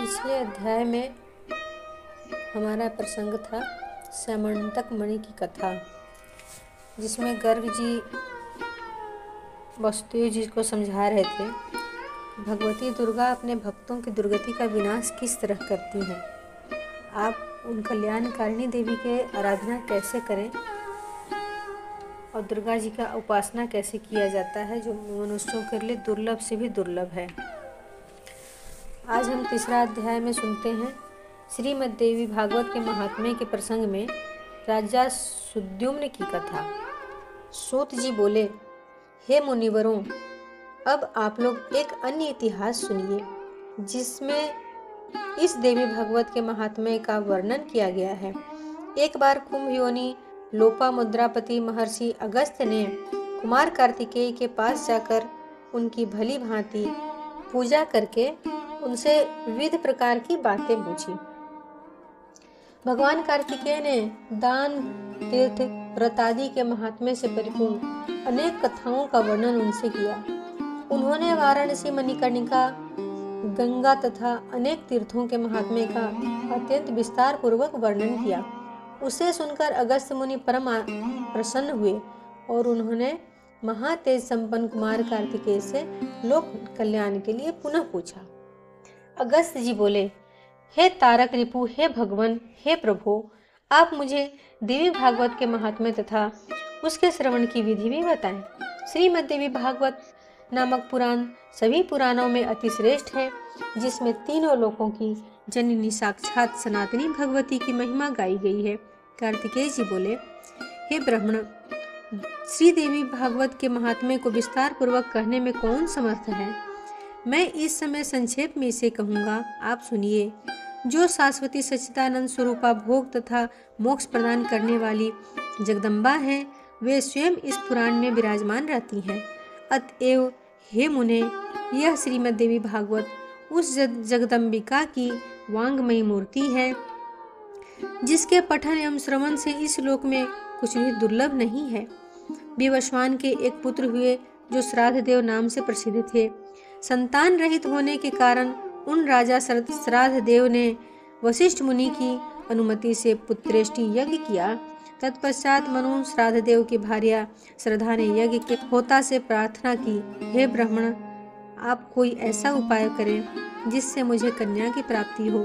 पिछले अध्याय में हमारा प्रसंग था स्यमंतक मणि की कथा, जिसमें गर्ग जी वसुदेव जी को समझा रहे थे भगवती दुर्गा अपने भक्तों की दुर्गति का विनाश किस तरह करती हैं। आप उन कल्याणकारिणी देवी के आराधना कैसे करें और दुर्गा जी का उपासना कैसे किया जाता है, जो मनुष्यों के लिए दुर्लभ से भी दुर्लभ है। आज हम तीसरा अध्याय में सुनते हैं श्रीमद् देवी भागवत के महात्म्य के प्रसंग में राजा सुद्युम्न की कथा। सूत जी बोले, हे मुनिवरों, अब आप लोग एक अन्य इतिहास सुनिए जिसमें इस देवी भागवत के महात्म्य का वर्णन किया गया है। एक बार कुंभ योनि लोपामुद्रापति महर्षि अगस्त्य ने कुमार कार्तिकेय के पास जाकर उनकी भली भांति पूजा करके उनसे विविध प्रकार की बातें पूछी। भगवान कार्तिकेय ने दान, तीर्थ, व्रत आदि के महात्म्य से परिपूर्ण अनेक कथाओं का वर्णन उनसे किया। उन्होंने वाराणसी, मणिकर्णिका, गंगा तथा अनेक तीर्थों के महात्म्य का अत्यंत विस्तार पूर्वक वर्णन किया। उसे सुनकर अगस्त्य मुनि परम प्रसन्न हुए और उन्होंने महातेज संपन्न कुमार कार्तिकेय से लोक कल्याण के लिए पुनः पूछा। अगस्त्य जी बोले, हे तारक रिपु, हे भगवान, हे प्रभु, आप मुझे देवी भागवत के महात्म्य तथा उसके श्रवण की विधि भी बताएं। श्रीमद् देवी भागवत नामक पुराण सभी पुराणों में अति श्रेष्ठ है, जिसमें तीनों लोकों की जननी साक्षात सनातनी भगवती की महिमा गाई गई है। कार्तिकेय जी बोले, हे ब्राह्मण, श्री देवी भागवत के महात्म्य को विस्तार पूर्वक कहने में कौन समर्थ है। मैं इस समय संक्षेप में इसे कहूँगा, आप सुनिए। जो शाश्वती सच्चिदानंद स्वरूपा भोग तथा मोक्ष प्रदान करने वाली जगदम्बा है, वे स्वयं इस पुराण में विराजमान रहती हैं। अतएव हे मुने, यह श्रीमद् देवी भागवत उस जगदम्बिका की वांगमयी मूर्ति है, जिसके पठन एवं श्रवण से इस लोक में कुछ भी दुर्लभ नहीं है। विवस्वान के एक पुत्र हुए जो श्राद्ध देव नाम से प्रसिद्ध थे। संतान रहित होने के कारण उन राजा श्राद्ध देव ने वशिष्ठ मुनि की अनुमति से पुत्रेष्टि यज्ञ किया। तत्पश्चात मनु श्राद्ध देव की भार्या श्रद्धा ने यज्ञ के होता से प्रार्थना की, हे ब्राह्मण, आप कोई ऐसा उपाय करें जिससे मुझे कन्या की प्राप्ति हो।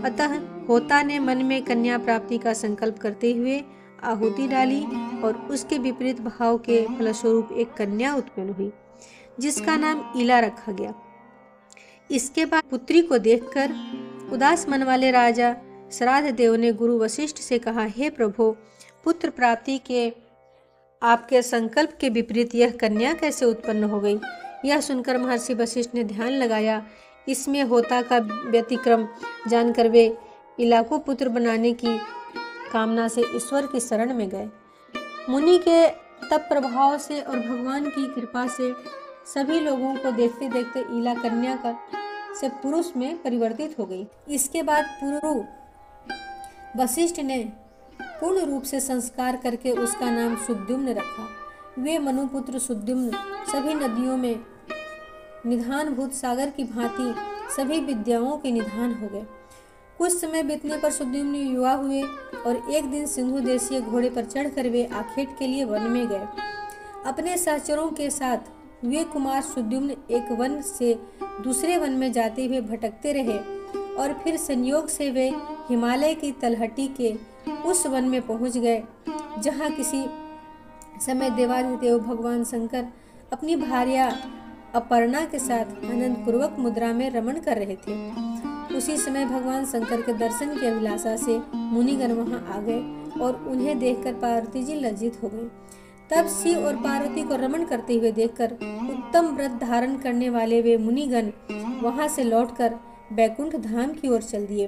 अतः होता ने मन में कन्या प्राप्ति का संकल्प करते हुए आहुति डाली और उसके विपरीत भाव के फलस्वरूप एक कन्या उत्पन्न हुई, जिसका नाम इला रखा गया। इसके बाद पुत्री को देखकर उदास मन वाले राजा श्राद्ध देव ने गुरु वशिष्ठ से कहा, हे प्रभु, पुत्र प्राप्ति के आपके संकल्प के विपरीत यह कन्या कैसे उत्पन्न हो गई। यह सुनकर महर्षि वशिष्ठ ने ध्यान लगाया। इसमें होता का व्यतिक्रम जानकर वे इला को पुत्र बनाने की कामना से ईश्वर की शरण में गए। मुनि के तप प्रभाव से और भगवान की कृपा से सभी लोगों को देखते देखते इला कन्या का से पुरुष में परिवर्तित हो गई। इसके बाद पुरु वशिष्ठ ने पूर्ण रूप से संस्कार करके उसका नाम सुद्युम्न रखा। वे मनुपुत्र सुद्युम्न सभी नदियों में निधानभूत सागर की भांति सभी विद्याओं के निधान हो गए। कुछ समय बीतने पर सुद्युम्न युवा हुए और एक दिन सिंधु देशीय घोड़े पर चढ़कर वे आखेट के लिए वन में गए। अपने सहचरों के साथ वे कुमार सुद्युम्न एक वन से दूसरे वन में जाते हुए भटकते रहे और फिर संयोग से वे हिमालय की तलहटी के उस वन में पहुंच गए, जहां किसी समय देवाधिदेव भगवान शंकर अपनी भार्या अपर्णा के साथ आनंद पूर्वक मुद्रा में रमण कर रहे थे। उसी समय भगवान शंकर के दर्शन की अभिलाषा से मुनिगण वहां आ गए और उन्हें देखकर पार्वती जी लज्जित हो गई। तब शिव और पार्वती को रमण करते हुए देखकर उत्तम व्रत धारण करने वाले वे मुनिगण वहां से लौटकर बैकुंठ धाम की ओर चल दिए।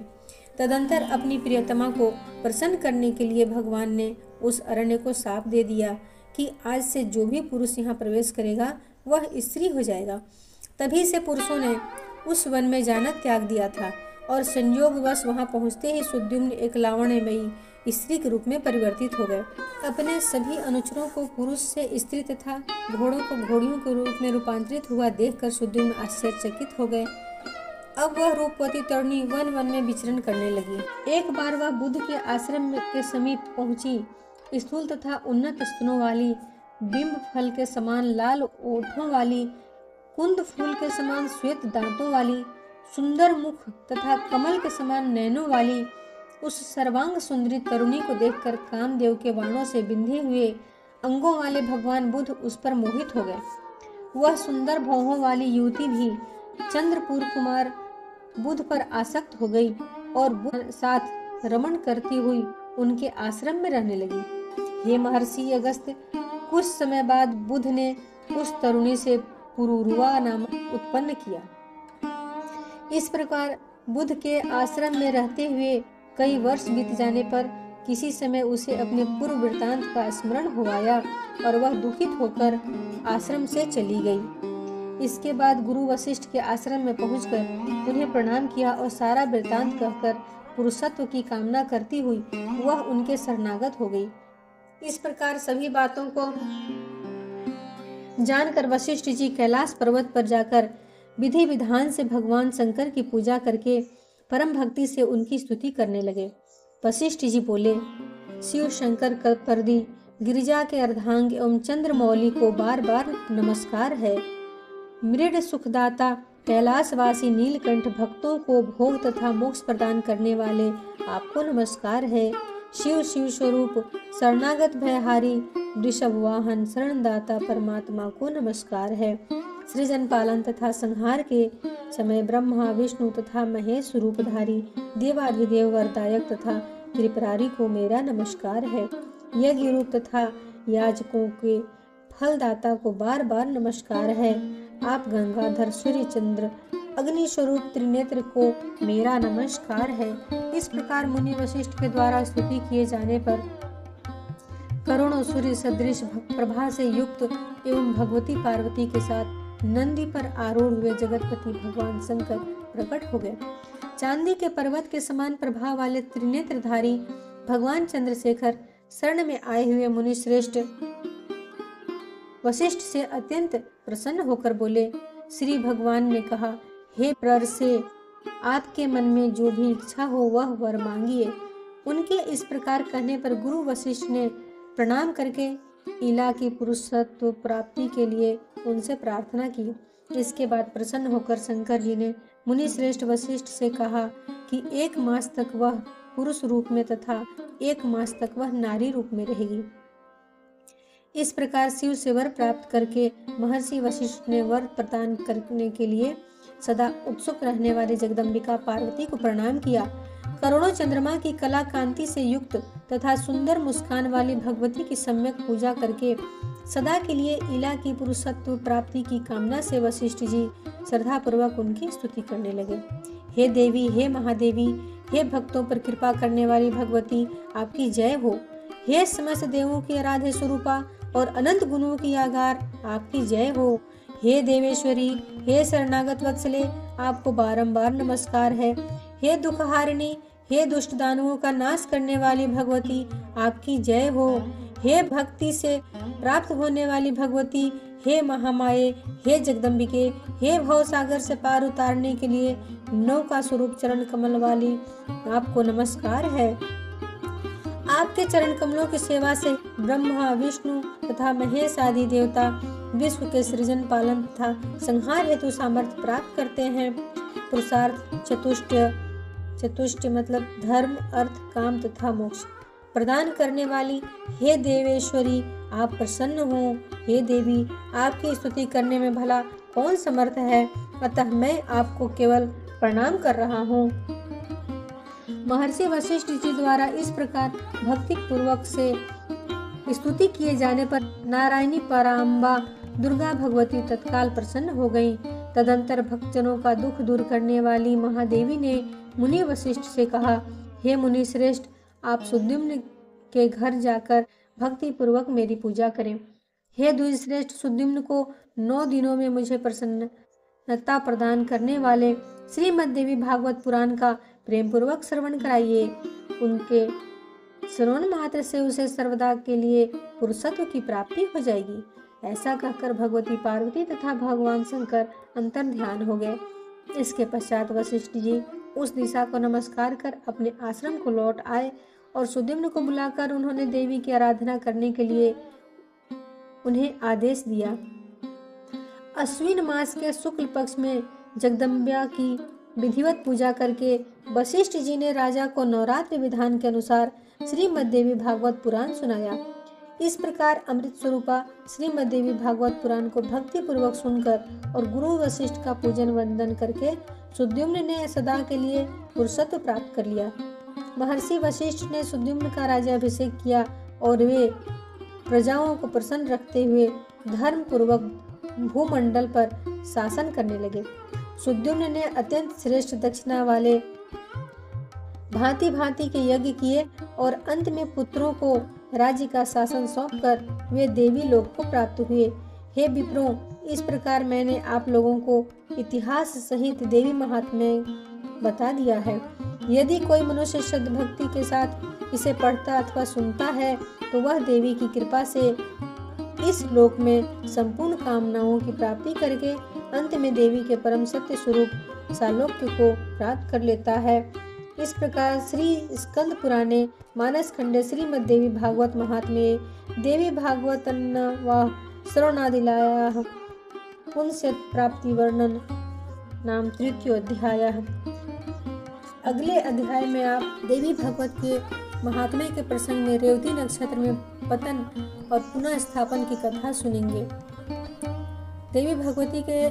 तदंतर अपनी प्रियतमा को प्रसन्न करने के लिए भगवान ने उस अरण्य को शाप दे दिया कि आज से जो भी पुरुष यहाँ प्रवेश करेगा वह स्त्री हो जाएगा। तभी से पुरुषों ने उस वन में जाना त्याग दिया था और संयोगवश वहां पहुंचते ही सुद्युम्न एक लावण्यमयी स्त्री के रूप में परिवर्तित हो गए। अपने सभी अनुचरों को पुरुष से स्त्री तथा घोड़ों को घोड़ियों के रूप में रूपांतरित हुआ देखकर सुद्युम्न आश्चर्यचकित हो गए। अब वह रूपवती तरुणी वन वन में विचरण करने लगी। एक बार वह बुद्ध के आश्रम के समीप पहुंची। स्थूल तथा उन्नत स्तनों वाली, बिंब फल के समान लाल ओठों वाली, कुंद फूल के समान श्वेत दांतों वाली, सुंदर मुख तथा कमल के समान नैनों वाली उस सर्वांग सुंदरी तरुणी को देखकर कामदेव के बाणों से बिंधे हुए अंगों वाले भगवान बुद्ध उस पर मोहित हो गए। वह सुंदर भौहों वाली युवती भी चंद्रपुर कुमार बुद्ध पर आसक्त हो गई और बुद्ध साथ रमण करती हुई उनके आश्रम में रहने लगी। हे महर्षि अगस्त्य, कुछ समय बाद बुद्ध ने उस तरुणी से पुरुरुआ नाम उत्पन्न किया। इस प्रकार बुद्ध के आश्रम में रहते हुए कई वर्ष बीत जाने पर किसी समय उसे अपने पूर्व वृत्तांत का स्मरण हो आया और वह दुखित होकर आश्रम से चली गई। इसके बाद गुरु वशिष्ठ के आश्रम में पहुंचकर उन्हें प्रणाम किया और सारा वृत्तांत कहकर पुरुषत्व की कामना करती हुई वह उनके शरणागत हो गई। इस प्रकार सभी बातों को जानकर वशिष्ठ जी कैलाश पर्वत पर जाकर विधि विधान से भगवान शंकर की पूजा करके परम भक्ति से उनकी स्तुति करने लगे। वशिष्ठ जी बोले, शिव शंकर कल्पवर्दी गिरिजा के अर्धांग एवं चंद्रमौली को बार बार नमस्कार है। मृड सुखदाता कैलाशवासी नीलकंठ भक्तों को भोग तथा मोक्ष प्रदान करने वाले आपको नमस्कार है। शिव शिव स्वरूप शरणागत भयहारी वृषभ वाहन शरणदाता परमात्मा को नमस्कार है। सृजन पालन तथा संहार के समय ब्रह्मा विष्णु तथा महेश रूपधारी देवाधिदेव वरदायक तथा त्रिपुरारी को मेरा नमस्कार है। यज्ञ रूप तथा याजकों के फलदाता को बार बार नमस्कार है। आप गंगाधर सूर्य चंद्र अग्नि स्वरूप त्रिनेत्र को मेरा नमस्कार है। इस प्रकार मुनि वशिष्ठ के द्वारा स्तुति किए जाने पर करोड़ों सूर्य सदृश प्रभा से युक्त एवं भगवती पार्वती के साथ नंदी पर आरूढ़ हुए जगतपति भगवान शंकर प्रकट हो गए। चांदी के पर्वत के समान प्रभा वाले त्रिनेत्रधारी भगवान चंद्रशेखर शरण में आए हुए मुनि श्रेष्ठ वशिष्ठ से अत्यंत प्रसन्न होकर बोले। श्री भगवान ने कहा, हे प्रर से आपके मन में जो भी इच्छा हो वह वर मांगिए। उनके इस प्रकार कहने पर गुरु वशिष्ठ ने प्रणाम करके इला की पुरुषत्व प्राप्ति के लिए उनसे प्रार्थना की। इसके बाद प्रसन्न होकर शंकर जी ने मुनि श्रेष्ठ वशिष्ठ से कहा कि 1 मास तक वह पुरुष रूप में तथा 1 मास तक वह नारी रूप में रहेगी। इस प्रकार शिव से वर प्राप्त करके महर्षि वशिष्ठ ने वर प्रदान करने के लिए सदा उत्सुक रहने वाली जगदम्बिका पार्वती को प्रणाम किया। करोड़ों चंद्रमा की कला कांति से युक्त तथा सुंदर मुस्कान वाली भगवती की सम्यक पूजा करके सदा के लिए इला की पुरुषत्व प्राप्ति की कामना से वशिष्ठ जी श्रद्धा पूर्वक उनकी स्तुति करने लगे। हे देवी, हे महादेवी, हे भक्तों पर कृपा करने वाली भगवती, आपकी जय हो। हे समस्त देवों की आराध्य स्वरूपा और अनंत गुणों की आगार, आपकी जय हो। हे देवेश्वरी, हे शरणागत वत्सले, आपको बारंबार नमस्कार है। हे दुखहारिणी, हे दुष्ट दानवों का नाश करने वाली भगवती, आपकी जय हो। हे भक्ति से प्राप्त होने वाली भगवती, हे महामाये, हे जगदम्बिके, हे भव सागर से पार उतारने के लिए नौका स्वरूप चरण कमल वाली, आपको नमस्कार है। आपके चरण कमलों की सेवा से ब्रह्मा विष्णु तथा महेश आदि देवता विश्व के सृजन पालन तथा संहार हेतु सामर्थ्य प्राप्त करते हैं। पुरुषार्थ चतुष्ट मतलब धर्म अर्थ काम तथा मोक्ष प्रदान करने वाली हे देवेश्वरी, आप प्रसन्न हो। हे देवी, आपकी स्तुति करने में भला कौन समर्थ है, अतः मैं आपको केवल प्रणाम कर रहा हूँ। महर्षि वशिष्ठ जी द्वारा इस प्रकार भक्ति पूर्वक से स्तुति किए जाने पर नारायणी पराम्बा दुर्गा भगवती तत्काल प्रसन्न हो गईं। तदंतर भक्तजनों का दुख दूर करने वाली महादेवी ने मुनि वशिष्ठ से कहा, हे मुनि श्रेष्ठ, आप सुद्युम्न के घर जाकर भक्ति पूर्वक मेरी पूजा करें। हे द्विज श्रेष्ठ, सुद्युम्न को 9 दिनों में मुझे प्रसन्नता प्रदान करने वाले श्रीमद् देवी भागवत पुराण का प्रेम पूर्वक श्रवण कराइए। उनके श्रवण मात्र से उसे सर्वदा के लिए पुरुषत्व की प्राप्ति हो जाएगी। ऐसा कहकर भगवती पार्वती तथा भगवान शंकर अंतर ध्यान हो गए। इसके पश्चात वशिष्ठ जी उस दिशा को नमस्कार कर अपने आश्रम को लौट आए और सुद्युम्न को बुलाकर उन्होंने देवी की आराधना करने के लिए उन्हें आदेश दिया। अश्विन मास के शुक्ल पक्ष में जगदम्बा की विधिवत पूजा करके वशिष्ठ जी ने राजा को नवरात्रि विधान के अनुसार श्रीमद् देवी भागवत पुराण सुनाया। इस प्रकार अमृत स्वरूपा श्रीमद् देवी भागवत पुराण को भक्ति पूर्वक सुनकर और गुरु वशिष्ठ का पूजन वंदन करके सुद्युम्न ने सदा के लिए पुरुषत्व प्राप्त कर लिया। महर्षि वशिष्ठ ने सुद्युम्न का राज्याभिषेक किया और वे प्रजाओं को प्रसन्न रखते हुए धर्म पूर्वक भूमंडल पर शासन करने लगे। सुद्युम्न ने अत्यंत श्रेष्ठ दक्षिणा वाले भांति भांति के यज्ञ किए और अंत में पुत्रों को राज्य का शासन सौंपकर वे देवी लोक को प्राप्त हुए। हे विप्रों, इस प्रकार मैंने आप लोगों को इतिहास सहित देवी महात्म्य बता दिया है। यदि कोई मनुष्य शुद्ध भक्ति के साथ इसे पढ़ता अथवा सुनता है तो वह देवी की कृपा से इस लोक में संपूर्ण कामनाओं की प्राप्ति करके अंत में देवी के परम सत्य स्वरूप सालोक्य को प्राप्त कर लेता है। इस प्रकार श्री स्कंद पुराणे मानस खंडे श्रीमद् देवी भागवत महात्म्ये देवी भागवत व श्रवणादिलायाः पुंस्य प्राप्ति वर्णन नाम तृतीय अध्याय। अगले अध्याय में आप देवी भागवत के महात्म्य के प्रसंग में रेवती नक्षत्र में पतन और पुनः स्थापन की कथा सुनेंगे। देवी भगवती के